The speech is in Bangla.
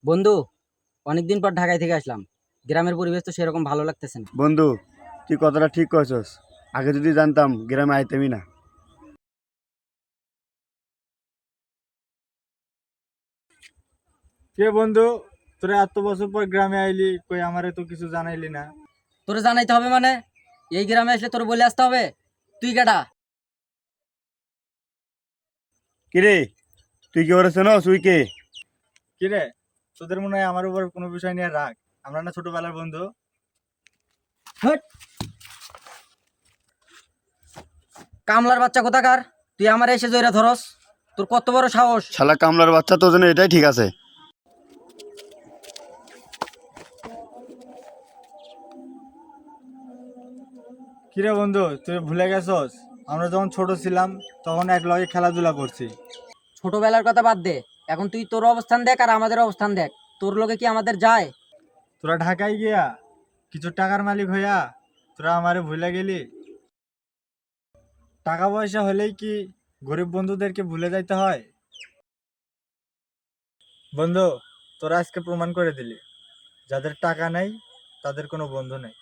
বন্ধু, অনেকদিন পর ঢাকায় থেকে আসলাম। গ্রামের পরিবেশ তো সেরকম ভালো লাগতেছে না। বন্ধু, তুই কথাটা ঠিক কইছস। আগে যদি জানতাম গ্রামে আইতামই না। কে বন্ধু, তোরা এত বছর পর গ্রামে আইলি, কই আমারে তো কিছু জানাইলি না। তোরে জানাইতে হবে মানে? এই গ্রামে আসলে তোর বলে আসতে হবে? তুই কেডা? কিরে, তুই কি ওরে চেনস? তুই কে? কি রে, তোদের মনে হয় আমার উপর কোনো বিষয় নিয়ে রাগ? আমরা না ছোটবেলার বন্ধু। হট! কামলার বাচ্চা কোথাকার! তুই আমার এসে জয়রা ধরস? তোর কত বড় সাহস! শালা কামলার বাচ্চা, তোর জন্য এটাই ঠিক আছে। কি রে বন্ধু, তুই ভুলে গেছস আমরা যখন ছোট ছিলাম তখন এক লগে খেলাধুলা করছি। ছোটবেলার কথা বাদ দে। এখন তুই তোর অবস্থান দেখ আর আমাদের অবস্থান দেখ। তোর লোকে কি আমাদের যায়? তোরা ঢাকায় গিয়া কিছু টাকার মালিক হইয়া তোরা আমারে ভুলে গেলি। টাকা পয়সা হলেই কি গরিব বন্ধুদেরকে ভুলে যাইতে হয়? বন্ধু, তোরা আজকে প্রমাণ করে দিলি যাদের টাকা নাই তাদের কোনো বন্ধু নেই।